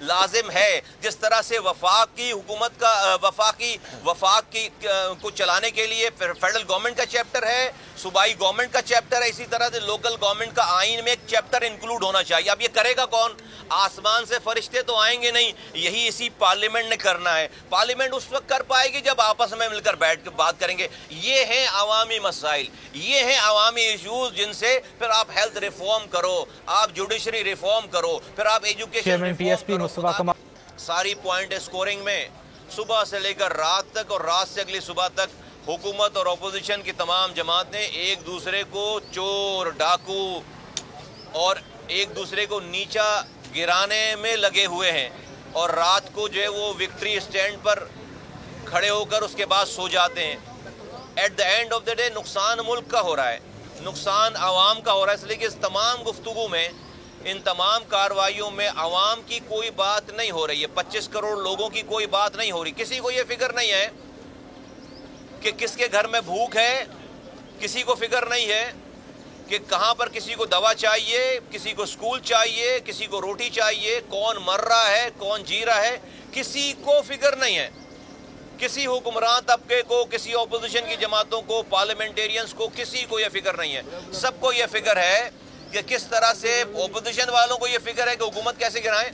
لازم ہے. جس طرح سے وفاقی حکومت کا وفاق کی کو چلانے کے لیے فیڈرل گورنمنٹ کا چیپٹر ہے, صوبائی گورنمنٹ کا چیپٹر ہے, اسی طرح سے لوکل گورنمنٹ کا آئین میں ایک چیپٹر انکلوڈ ہونا چاہیے. اب یہ کرے گا کون؟ آسمان سے فرشتے تو آئیں گے نہیں, یہی اسی پارلیمنٹ نے کرنا ہے. پارلیمنٹ اس وقت کر پائے گی جب آپس میں مل کر بیٹھ کے بات کریں گے. یہ ہیں عوامی مسائل, یہ ہیں عوامی ایشوز جن سے پھر آپ ہیلتھ ریفارم کرو, آپ جوڈیشری ریفارم کرو, پھر آپ ایجوکیشن ریفارم کرو. ساری پوائنٹ اسکورنگ میں صبح سے لے کر رات تک اور رات سے اگلی صبح تک حکومت اور اپوزیشن کی تمام جماعتیں ایک دوسرے کو چور ڈاکو اور ایک دوسرے کو نیچا گرانے میں لگے ہوئے ہیں, اور رات کو جو ہے وہ وکٹری اسٹینڈ پر کھڑے ہو کر اس کے بعد سو جاتے ہیں. At the end of the day نقصان ملک کا ہو رہا ہے, نقصان عوام کا ہو رہا ہے. اس لیے کہ اس تمام گفتگو میں, ان تمام کارروائیوں میں عوام کی کوئی بات نہیں ہو رہی ہے. 25 کروڑ لوگوں کی کوئی بات نہیں ہو رہی. کسی کو یہ فکر نہیں ہے کہ کس کے گھر میں بھوک ہے, کسی کو فکر نہیں ہے کہ کہاں پر کسی کو دوا چاہیے, کسی کو سکول چاہیے, کسی کو روٹی چاہیے, کون مر رہا ہے, کون جی رہا ہے, کسی کو فکر نہیں ہے. کسی حکمران طبقے کو, کسی اپوزیشن کی جماعتوں کو, پارلیمنٹیرینز کو, کسی کو یہ فکر نہیں ہے. سب کو یہ فکر ہے کہ کس طرح سے, اپوزیشن والوں کو یہ فکر ہے کہ حکومت کیسے گرائیں,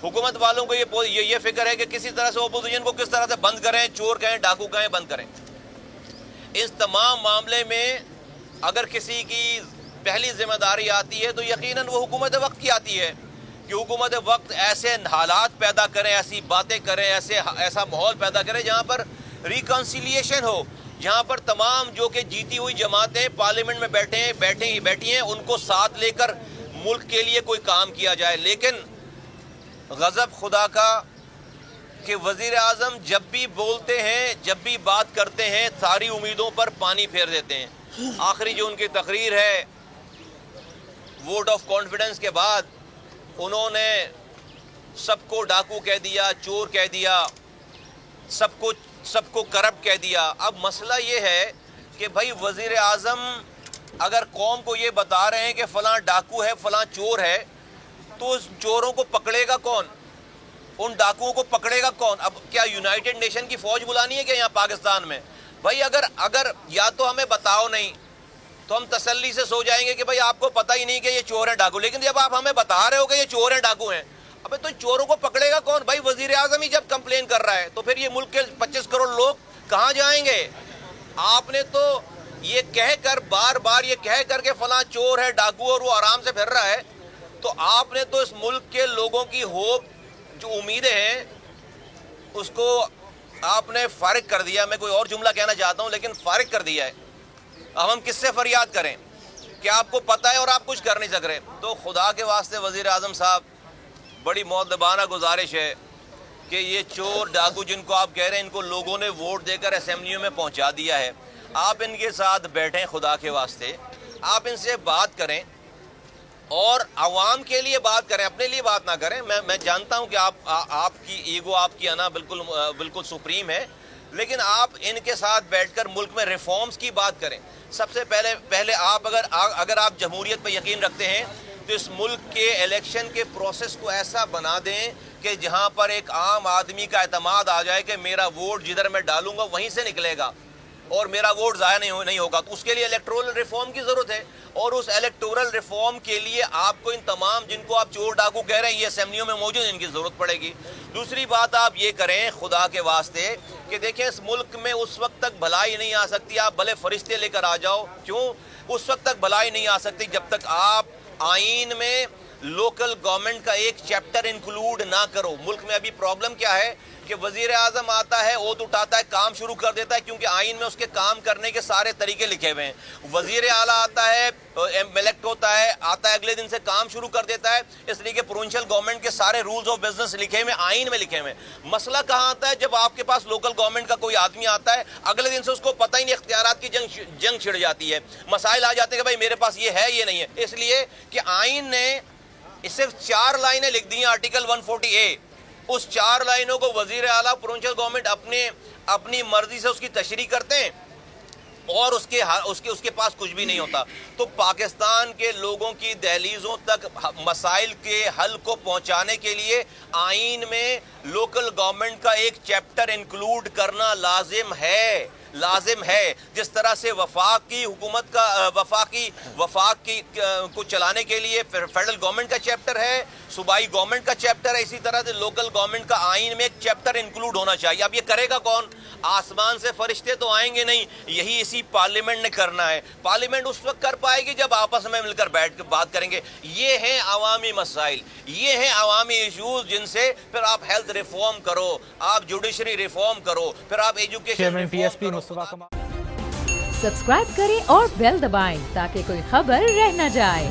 حکومت والوں کو یہ فکر ہے کہ کسی طرح سے اپوزیشن کو کس طرح سے بند کریں, چور کہیں, ڈاکو کہیں, بند کریں. اس تمام معاملے میں اگر کسی کی پہلی ذمہ داری آتی ہے تو یقیناً وہ حکومت وقت کی آتی ہے, کہ حکومت وقت ایسے حالات پیدا کریں, ایسی باتیں کریں, ایسا ماحول پیدا کریں جہاں پر ریکنسیلیشن ہو, جہاں پر تمام جو کہ جیتی ہوئی جماعتیں پارلیمنٹ میں بیٹھی ہیں ان کو ساتھ لے کر ملک کے لیے کوئی کام کیا جائے. لیکن غضب خدا کا کہ وزیر اعظم جب بھی بولتے ہیں, جب بھی بات کرتے ہیں, ساری امیدوں پر پانی پھیر دیتے ہیں. آخری جو ان کی تقریر ہے ووٹ آف کانفیڈنس کے بعد, انہوں نے سب کو ڈاکو کہہ دیا, چور کہہ دیا, سب کو کرپٹ کہہ دیا. اب مسئلہ یہ ہے کہ بھائی وزیر اعظم اگر قوم کو یہ بتا رہے ہیں کہ فلاں ڈاکو ہے, فلاں چور ہے, تو اس چوروں کو پکڑے گا کون, ان ڈاکوؤں کو پکڑے گا کون؟ اب کیا یونائٹڈ نیشن کی فوج بلانی ہے کہ یہاں پاکستان میں؟ بھائی اگر یا تو ہمیں بتاؤ نہیں تو ہم تسلی سے سو جائیں گے کہ بھائی آپ کو پتہ ہی نہیں کہ یہ چور ہیں ڈاکو, لیکن جب آپ ہمیں بتا رہے ہو کہ یہ چور ہیں ڈاکو ہیں, ابے تو چوروں کو پکڑے گا کون؟ بھائی وزیر اعظم ہی جب کمپلین کر رہا ہے تو پھر یہ ملک کے 25 کروڑ لوگ کہاں جائیں گے؟ آپ نے تو یہ کہہ کر بار بار یہ کہہ کر کے فلاں چور ہے ڈاکو اور وہ آرام سے پھر رہا ہے, تو آپ نے تو اس ملک کے لوگوں کی ہوپ جو امیدیں ہیں اس کو آپ نے فارغ کر دیا. میں کوئی اور جملہ کہنا چاہتا ہوں لیکن فارغ کر دیا ہے. اب ہم کس سے فریاد کریں کہ آپ کو پتہ ہے اور آپ کچھ کر نہیں سک رہے؟ تو خدا کے واسطے وزیر اعظم صاحب, بڑی مؤدبانہ گزارش ہے کہ یہ چور ڈاکو جن کو آپ کہہ رہے ہیں ان کو لوگوں نے ووٹ دے کر اسمبلیوں میں پہنچا دیا ہے, آپ ان کے ساتھ بیٹھیں, خدا کے واسطے آپ ان سے بات کریں اور عوام کے لیے بات کریں, اپنے لیے بات نہ کریں. میں جانتا ہوں کہ آپ کی ایگو, آپ کی انا بالکل سپریم ہے, لیکن آپ ان کے ساتھ بیٹھ کر ملک میں ریفارمز کی بات کریں. سب سے پہلے آپ اگر آپ جمہوریت پہ یقین رکھتے ہیں تو اس ملک کے الیکشن کے پروسیس کو ایسا بنا دیں کہ جہاں پر ایک عام آدمی کا اعتماد آ جائے کہ میرا ووٹ جدھر میں ڈالوں گا وہیں سے نکلے گا اور میرا ووٹ ضائع نہیں ہوگا. تو اس کے لیے الیکٹورل ریفارم کی ضرورت ہے, اور اس الیکٹورل ریفارم کے لیے آپ کو ان تمام جن کو آپ چور ڈاکو کہہ رہے ہیں یہ اسمبلیوں میں موجود, ان کی ضرورت پڑے گی. دوسری بات آپ یہ کریں خدا کے واسطے کہ دیکھیں اس ملک میں اس وقت تک بھلائی نہیں آ سکتی, آپ بھلے فرشتے لے کر آ جاؤ, کیوں اس وقت تک بھلائی نہیں آ سکتی جب تک آپ آئین میں لوکل گورنمنٹ کا ایک چیپٹر انکلوڈ نہ کرو. ملک میں ابھی پرابلم کیا ہے کہ وزیر اعظم آتا ہے, اوت اٹھاتا ہے, کام شروع کر دیتا ہے, کیونکہ آئین میں اس کے کام کرنے کے سارے طریقے لکھے ہوئے ہیں. وزیر اعلیٰ آتا ہے, الیکٹ ہوتا ہے, آتا ہے اگلے دن سے کام شروع کر دیتا ہے, اس لیے کہ پروونشل گورنمنٹ کے سارے رولز آف بزنس لکھے ہوئے آئین میں لکھے ہوئے ہیں. مسئلہ کہاں آتا ہے جب آپ کے پاس لوکل گورنمنٹ کا کوئی آدمی آتا ہے, اگلے دن سے اس کو پتہ ہی نہیں, اختیارات کی جنگ چھڑ جاتی ہے, مسائل آ جاتے ہیں کہ بھائی میرے پاس یہ ہے یہ نہیں ہے, اس لیے کہ آئین نے صرف 4 لائنیں لکھ دی ہیں آرٹیکل 140A. اس 4 لائنوں کو وزیر اعلیٰ پروونشل گورنمنٹ اپنی مرضی سے اس کی تشریح کرتے ہیں, اور اس کے پاس کچھ بھی نہیں ہوتا. تو پاکستان کے لوگوں کی دہلیزوں تک مسائل کے حل کو پہنچانے کے لیے آئین میں لوکل گورنمنٹ کا ایک چیپٹر انکلوڈ کرنا لازم ہے. جس طرح سے وفاقی حکومت کا وفاق کی کو چلانے کے لیے فیڈرل گورنمنٹ کا چیپٹر ہے, صوبائی گورنمنٹ کا چیپٹر ہے, اسی طرح سے لوکل گورنمنٹ کا آئین میں ایک چیپٹر انکلوڈ ہونا چاہیے. اب یہ کرے گا کون؟ آسمان سے فرشتے تو آئیں گے نہیں, یہی اسی پارلیمنٹ نے کرنا ہے. پارلیمنٹ اس وقت کر پائے گی جب آپس میں مل کر بیٹھ کر بات کریں گے. یہ ہیں عوامی مسائل, یہ ہیں عوامی ایشوز جن سے پھر آپ ہیلتھ ریفارم کرو, آپ جوڈیشری ریفارم کرو, پھر آپ ایجوکیشن ریفارم کرو. سبسکرائب کریں اور بیل دبائیں تاکہ کوئی خبر رہ نہ جائے.